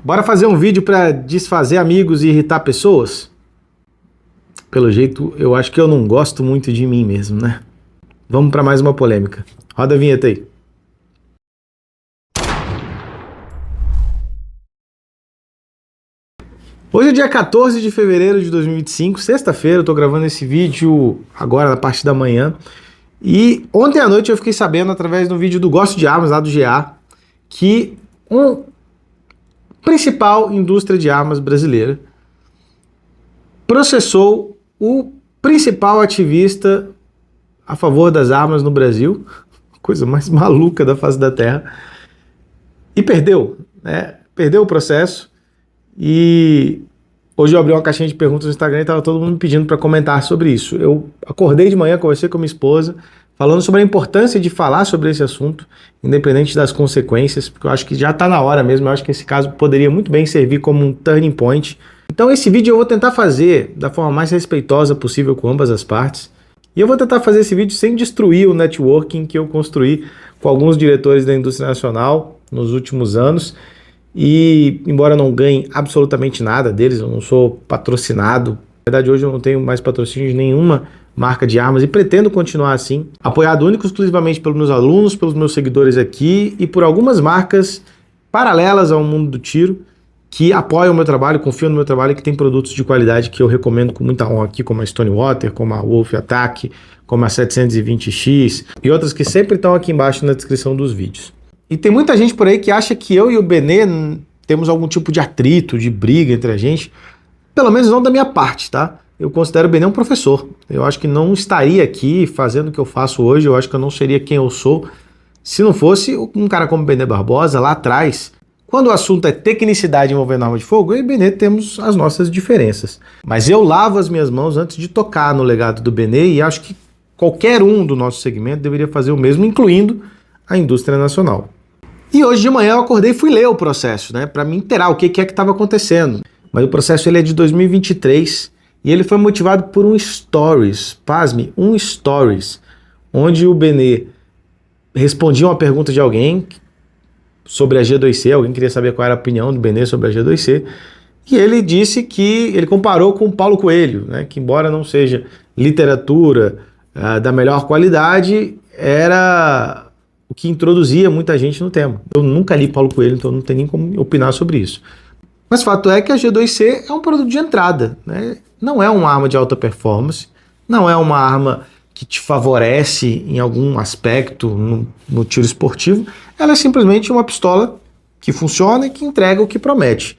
Bora fazer um vídeo para desfazer amigos e irritar pessoas? Pelo jeito, eu acho que eu não gosto muito de mim mesmo, né? Vamos para mais uma polêmica. Roda a vinheta aí. Hoje é dia 14 de fevereiro de 2025, sexta-feira, eu tô gravando esse vídeo agora na parte da manhã. E ontem à noite eu fiquei sabendo, através do vídeo do Gosto de Armas, lá do GA, que principal indústria de armas brasileira processou o principal ativista a favor das armas no Brasil, coisa mais maluca da face da terra, e perdeu, né? Perdeu o processo. E hoje eu abri uma caixinha de perguntas no Instagram e estava todo mundo me pedindo para comentar sobre isso. Eu acordei de manhã, conversei com a minha esposa, falando sobre a importância de falar sobre esse assunto, independente das consequências, porque eu acho que já está na hora mesmo. Eu acho que esse caso poderia muito bem servir como um turning point. Então esse vídeo eu vou tentar fazer da forma mais respeitosa possível com ambas as partes. E eu vou tentar fazer esse vídeo sem destruir o networking que eu construí com alguns diretores da indústria nacional nos últimos anos. E embora eu não ganhe absolutamente nada deles, eu não sou patrocinado. Na verdade, hoje eu não tenho mais patrocínio de nenhuma marca de armas e pretendo continuar assim, apoiado único e exclusivamente pelos meus alunos, pelos meus seguidores aqui e por algumas marcas paralelas ao mundo do tiro que apoiam o meu trabalho, confiam no meu trabalho e que tem produtos de qualidade que eu recomendo com muita honra aqui, como a Stonewater, como a Wolf Attack, como a 720X e outras que sempre estão aqui embaixo na descrição dos vídeos. E tem muita gente por aí que acha que eu e o Benê temos algum tipo de atrito, de briga entre a gente, pelo menos não da minha parte, tá? Eu considero o Benê um professor. Eu acho que não estaria aqui fazendo o que eu faço hoje, eu acho que eu não seria quem eu sou se não fosse um cara como o Benê Barbosa lá atrás. Quando o assunto é tecnicidade envolvendo arma de fogo, eu e o Benê temos as nossas diferenças. Mas eu lavo as minhas mãos antes de tocar no legado do Benê e acho que qualquer um do nosso segmento deveria fazer o mesmo, incluindo a indústria nacional. E hoje de manhã eu acordei e fui ler o processo, né, para me inteirar o que é que estava acontecendo. Mas o processo ele é de 2023 e ele foi motivado por um stories, pasme, um stories, onde o Benê respondia uma pergunta de alguém sobre a G2C, alguém queria saber qual era a opinião do Benê sobre a G2C, e ele disse que ele comparou com o Paulo Coelho, né, que embora não seja literatura da melhor qualidade, era o que introduzia muita gente no tema. Eu nunca li Paulo Coelho, então não tem nem como opinar sobre isso. Mas o fato é que a G2C é um produto de entrada, né? Não é uma arma de alta performance, não é uma arma que te favorece em algum aspecto no tiro esportivo, ela é simplesmente uma pistola que funciona e que entrega o que promete.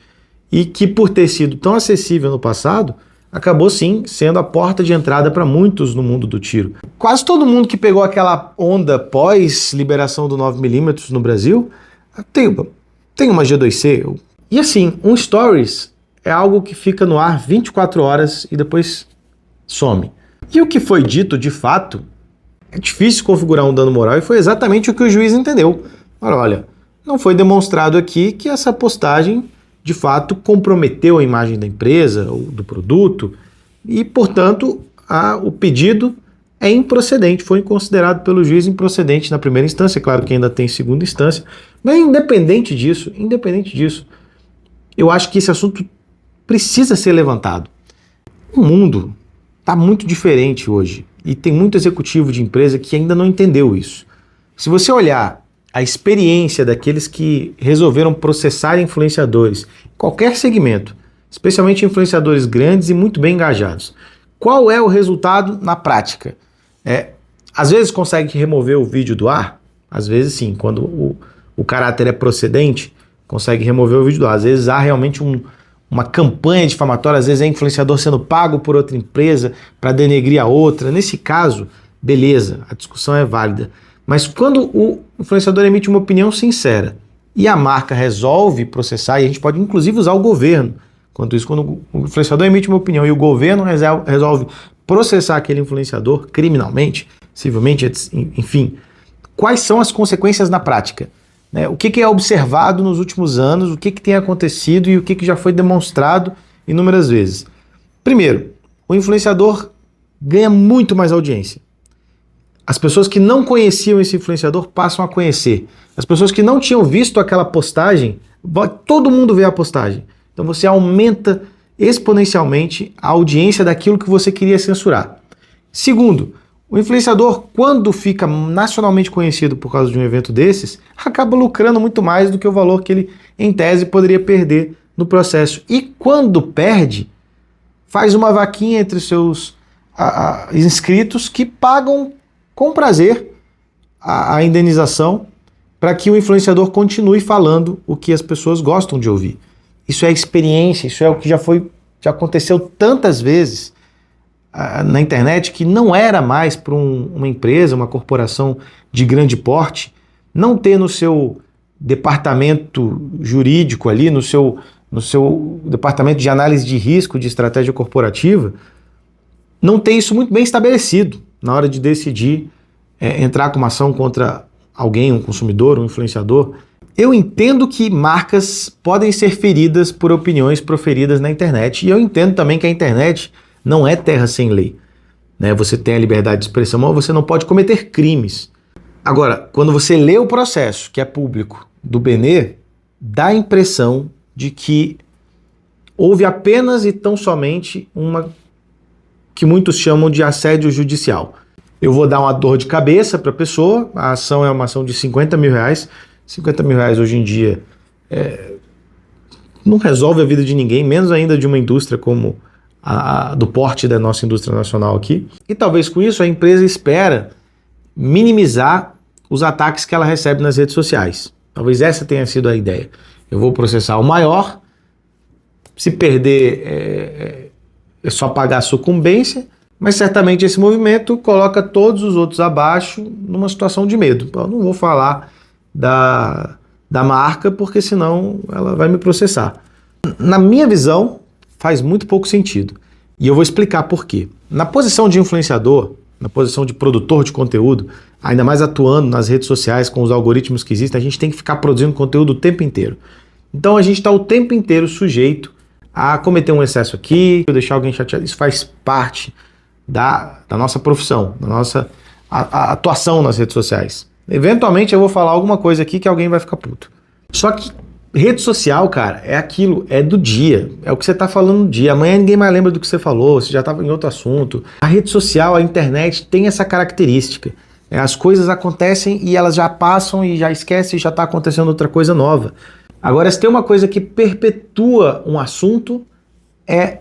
E que por ter sido tão acessível no passado, acabou sim sendo a porta de entrada para muitos no mundo do tiro. Quase todo mundo que pegou aquela onda pós-liberação do 9mm no Brasil tem uma G2C. E assim, um Stories é algo que fica no ar 24 horas e depois some. E o que foi dito de fato, é difícil configurar um dano moral e foi exatamente o que o juiz entendeu. Olha, não foi demonstrado aqui que essa postagem de fato comprometeu a imagem da empresa ou do produto e, portanto, o pedido é improcedente, foi considerado pelo juiz improcedente na primeira instância, claro que ainda tem segunda instância, mas independente disso, eu acho que esse assunto precisa ser levantado. O mundo está muito diferente hoje e tem muito executivo de empresa que ainda não entendeu isso. Se você olhar a experiência daqueles que resolveram processar influenciadores, em qualquer segmento, especialmente influenciadores grandes e muito bem engajados, qual é o resultado na prática? Às vezes consegue remover o vídeo do ar, às vezes sim, quando o caráter é procedente, consegue remover o vídeo do ar. Às vezes há realmente uma campanha difamatória, às vezes é influenciador sendo pago por outra empresa para denegrir a outra. Nesse caso, beleza, a discussão é válida. Mas quando o influenciador emite uma opinião sincera e a marca resolve processar, e a gente pode inclusive usar o governo, quando o influenciador emite uma opinião e o governo resolve processar aquele influenciador criminalmente, civilmente, enfim, quais são as consequências na prática? O que é observado nos últimos anos, o que tem acontecido e o que já foi demonstrado inúmeras vezes? Primeiro, o influenciador ganha muito mais audiência. As pessoas que não conheciam esse influenciador passam a conhecer. As pessoas que não tinham visto aquela postagem Todo mundo vê a postagem. Então você aumenta exponencialmente a audiência daquilo que você queria censurar. Segundo, o influenciador, quando fica nacionalmente conhecido por causa de um evento desses, acaba lucrando muito mais do que o valor que ele, em tese, poderia perder no processo. E quando perde, faz uma vaquinha entre os seus inscritos que pagam com prazer a indenização para que o influenciador continue falando o que as pessoas gostam de ouvir. Isso é experiência, isso é o que já aconteceu tantas vezes na internet, que não era mais para uma empresa, uma corporação de grande porte, não ter no seu departamento jurídico ali, no seu departamento de análise de risco de estratégia corporativa, não ter isso muito bem estabelecido na hora de decidir entrar com uma ação contra alguém, um consumidor, um influenciador. Eu entendo que marcas podem ser feridas por opiniões proferidas na internet, e eu entendo também que a internet não é terra sem lei, né? Você tem a liberdade de expressão, mas você não pode cometer crimes. Agora, quando você lê o processo, que é público, do Benê, dá a impressão de que houve apenas e tão somente uma que muitos chamam de assédio judicial. Eu vou dar uma dor de cabeça para a pessoa, a ação é uma ação de R$50 mil. R$50 mil hoje em dia não resolve a vida de ninguém, menos ainda de uma indústria como do porte da nossa indústria nacional aqui. E talvez com isso a empresa espera minimizar os ataques que ela recebe nas redes sociais. Talvez essa tenha sido a ideia. Eu vou processar o maior, se perder é só pagar a sucumbência, mas certamente esse movimento coloca todos os outros abaixo numa situação de medo. Eu não vou falar da marca, porque senão ela vai me processar. Na minha visão, faz muito pouco sentido. E eu vou explicar por quê. Na posição de influenciador, na posição de produtor de conteúdo, ainda mais atuando nas redes sociais com os algoritmos que existem, a gente tem que ficar produzindo conteúdo o tempo inteiro. Então a gente está o tempo inteiro sujeito a cometer um excesso aqui, deixar alguém chateado. Isso faz parte da nossa profissão, da nossa atuação nas redes sociais. Eventualmente eu vou falar alguma coisa aqui que alguém vai ficar puto. Só que rede social, cara, é aquilo, é do dia, é o que você tá falando no dia. Amanhã ninguém mais lembra do que você falou, você já estava em outro assunto. A rede social, a internet tem essa característica. As coisas acontecem e elas já passam e já esquecem e já está acontecendo outra coisa nova. Agora, se tem uma coisa que perpetua um assunto, é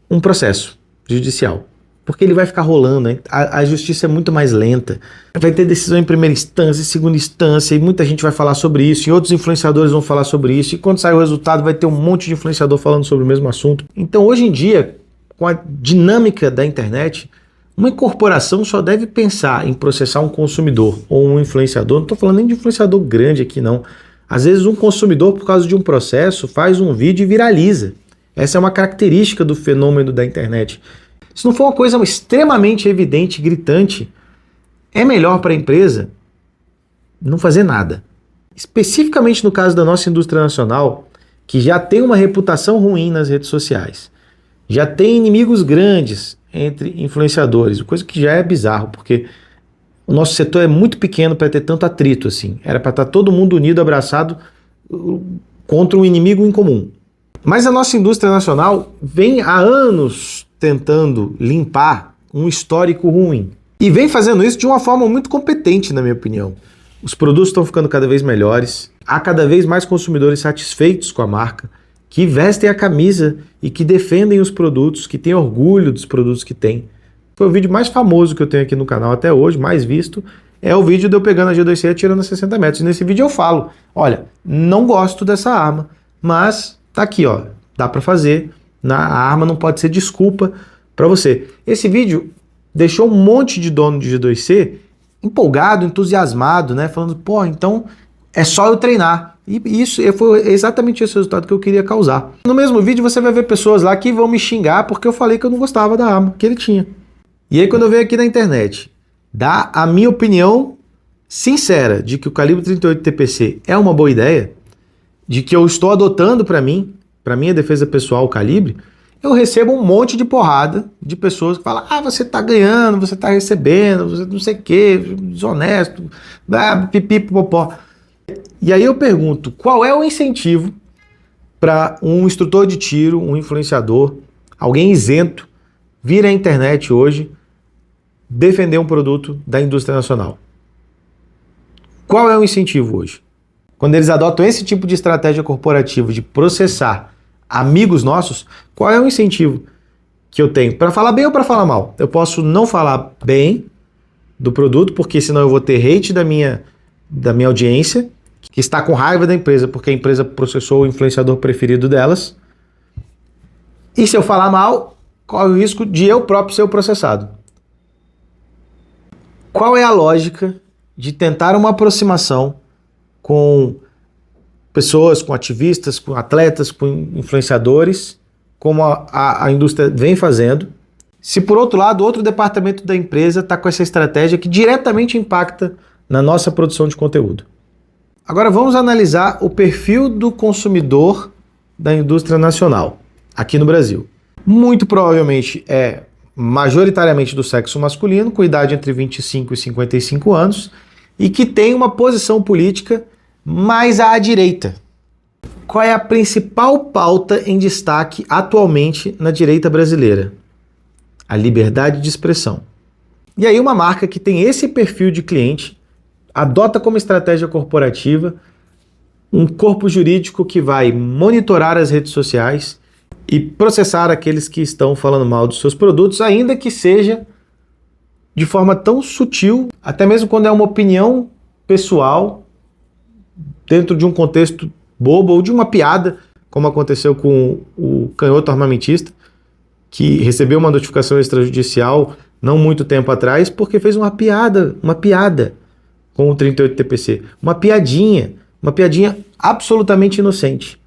um processo judicial. Porque ele vai ficar rolando, hein? A justiça é muito mais lenta. Vai ter decisão em primeira instância, segunda instância, e muita gente vai falar sobre isso, e outros influenciadores vão falar sobre isso, e quando sair o resultado vai ter um monte de influenciador falando sobre o mesmo assunto. Então, hoje em dia, com a dinâmica da internet, uma corporação só deve pensar em processar um consumidor ou um influenciador. Não estou falando nem de influenciador grande aqui, não. Às vezes um consumidor, por causa de um processo, faz um vídeo e viraliza. Essa é uma característica do fenômeno da internet. Se não for uma coisa extremamente evidente, gritante, é melhor para a empresa não fazer nada. Especificamente no caso da nossa indústria nacional, que já tem uma reputação ruim nas redes sociais, já tem inimigos grandes entre influenciadores, coisa que já é bizarro, porque o nosso setor é muito pequeno para ter tanto atrito assim. Era para estar todo mundo unido, abraçado contra um inimigo em comum. Mas a nossa indústria nacional vem há anos tentando limpar um histórico ruim. E vem fazendo isso de uma forma muito competente, na minha opinião. Os produtos estão ficando cada vez melhores, há cada vez mais consumidores satisfeitos com a marca, que vestem a camisa e que defendem os produtos, que têm orgulho dos produtos que têm. Foi o vídeo mais famoso que eu tenho aqui no canal até hoje, mais visto, é o vídeo de eu pegando a G2C e atirando a 60 metros. E nesse vídeo eu falo, olha, não gosto dessa arma, mas tá aqui, ó, dá para fazer. A arma não pode ser desculpa para você. Esse vídeo deixou um monte de dono de G2C empolgado, entusiasmado, né? Falando, pô, então é só eu treinar. E isso foi exatamente esse resultado que eu queria causar. No mesmo vídeo você vai ver pessoas lá que vão me xingar porque eu falei que eu não gostava da arma que ele tinha. E aí quando eu venho aqui na internet, dar a minha opinião sincera de que o calibre 38 TPC é uma boa ideia, de que eu estou adotando para minha defesa pessoal o calibre, eu recebo um monte de porrada de pessoas que falam, você tá ganhando, você tá recebendo, você não sei o que, desonesto, pipi, popó. E aí eu pergunto, qual é o incentivo para um instrutor de tiro, um influenciador, alguém isento, vir à internet hoje defender um produto da indústria nacional? Qual é o incentivo hoje? Quando eles adotam esse tipo de estratégia corporativa de processar amigos nossos, qual é o incentivo que eu tenho? Para falar bem ou para falar mal? Eu posso não falar bem do produto, porque senão eu vou ter hate da minha audiência, que está com raiva da empresa, porque a empresa processou o influenciador preferido delas. E se eu falar mal, corre o risco de eu próprio ser o processado. Qual é a lógica de tentar uma aproximação com pessoas, com ativistas, com atletas, com influenciadores, como a indústria vem fazendo, se por outro lado, outro departamento da empresa está com essa estratégia que diretamente impacta na nossa produção de conteúdo? Agora vamos analisar o perfil do consumidor da indústria nacional, aqui no Brasil. Muito provavelmente é majoritariamente do sexo masculino, com idade entre 25 e 55 anos, e que tem uma posição política mais à direita. Qual é a principal pauta em destaque atualmente na direita brasileira? A liberdade de expressão. E aí uma marca que tem esse perfil de cliente adota como estratégia corporativa um corpo jurídico que vai monitorar as redes sociais e processar aqueles que estão falando mal dos seus produtos, ainda que seja de forma tão sutil, até mesmo quando é uma opinião pessoal, dentro de um contexto bobo ou de uma piada, como aconteceu com o canhoto armamentista, que recebeu uma notificação extrajudicial não muito tempo atrás, porque fez uma piada com o 38TPC. Uma piadinha absolutamente inocente.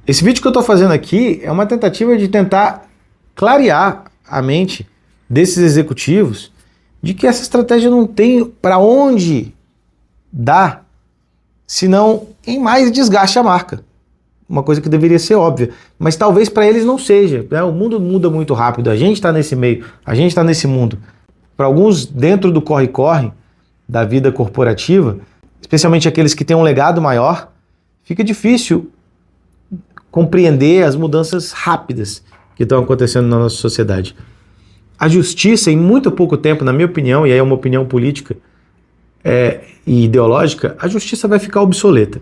Esse vídeo que eu estou fazendo aqui é uma tentativa de tentar clarear a mente desses executivos de que essa estratégia não tem para onde dar, senão em mais desgaste à marca. Uma coisa que deveria ser óbvia, mas talvez para eles não seja, né? O mundo muda muito rápido, a gente está nesse meio, a gente está nesse mundo. Para alguns, dentro do corre-corre da vida corporativa, especialmente aqueles que têm um legado maior, fica difícil compreender as mudanças rápidas que estão acontecendo na nossa sociedade. A justiça, em muito pouco tempo, na minha opinião, e aí é uma opinião política e ideológica, a justiça vai ficar obsoleta.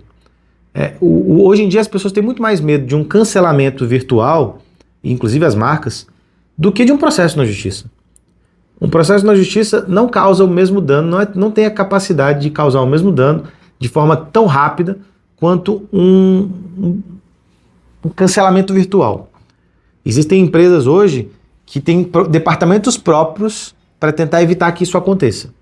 Hoje em dia as pessoas têm muito mais medo de um cancelamento virtual, inclusive as marcas, do que de um processo na justiça. Um processo na justiça não causa o mesmo dano, não tem a capacidade de causar o mesmo dano de forma tão rápida quanto um cancelamento virtual. Existem empresas hoje que têm departamentos próprios para tentar evitar que isso aconteça.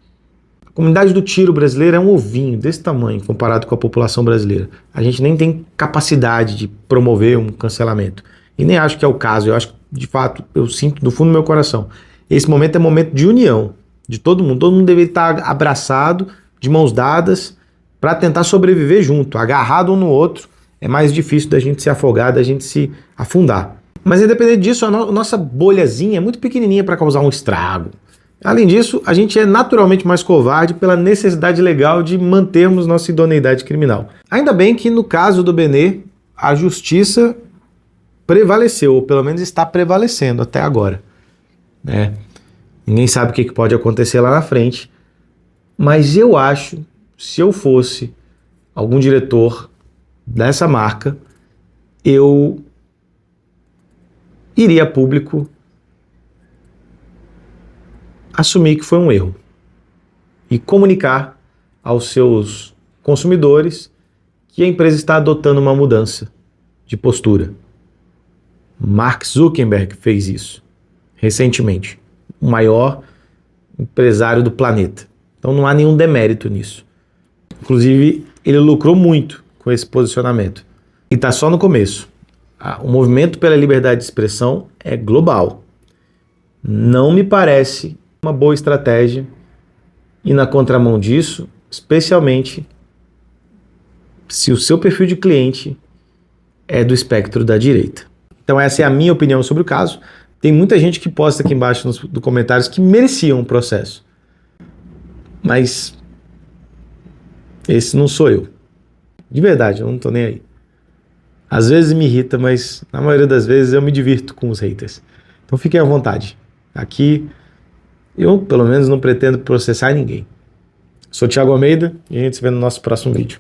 A comunidade do tiro brasileira é um ovinho desse tamanho comparado com a população brasileira. A gente nem tem capacidade de promover um cancelamento. E nem acho que é o caso. Eu acho que, de fato, eu sinto do fundo do meu coração. Esse momento é momento de união de todo mundo. Todo mundo deveria estar abraçado, de mãos dadas, para tentar sobreviver junto, agarrado um no outro. É mais difícil da gente se afogar, da gente se afundar. Mas independente disso, a nossa bolhazinha é muito pequenininha para causar um estrago. Além disso, a gente é naturalmente mais covarde pela necessidade legal de mantermos nossa idoneidade criminal. Ainda bem que no caso do Benê, a justiça prevaleceu, ou pelo menos está prevalecendo até agora. Ninguém sabe o que pode acontecer lá na frente, mas eu acho, se eu fosse algum diretor dessa marca, eu iria a público assumir que foi um erro e comunicar aos seus consumidores que a empresa está adotando uma mudança de postura. Mark Zuckerberg fez isso recentemente, o maior empresário do planeta. Então não há nenhum demérito nisso. Inclusive, ele lucrou muito com esse posicionamento. E está só no começo. O movimento pela liberdade de expressão é global. Não me parece uma boa estratégia ir na contramão disso, especialmente se o seu perfil de cliente é do espectro da direita. Então essa é a minha opinião sobre o caso. Tem muita gente que posta aqui embaixo nos comentários que mereciam um processo. Mas esse não sou eu. De verdade, eu não tô nem aí. Às vezes me irrita, mas na maioria das vezes eu me divirto com os haters. Então fiquem à vontade. Aqui eu, pelo menos, não pretendo processar ninguém. Sou Thiago Almeida e a gente se vê no nosso próximo vídeo.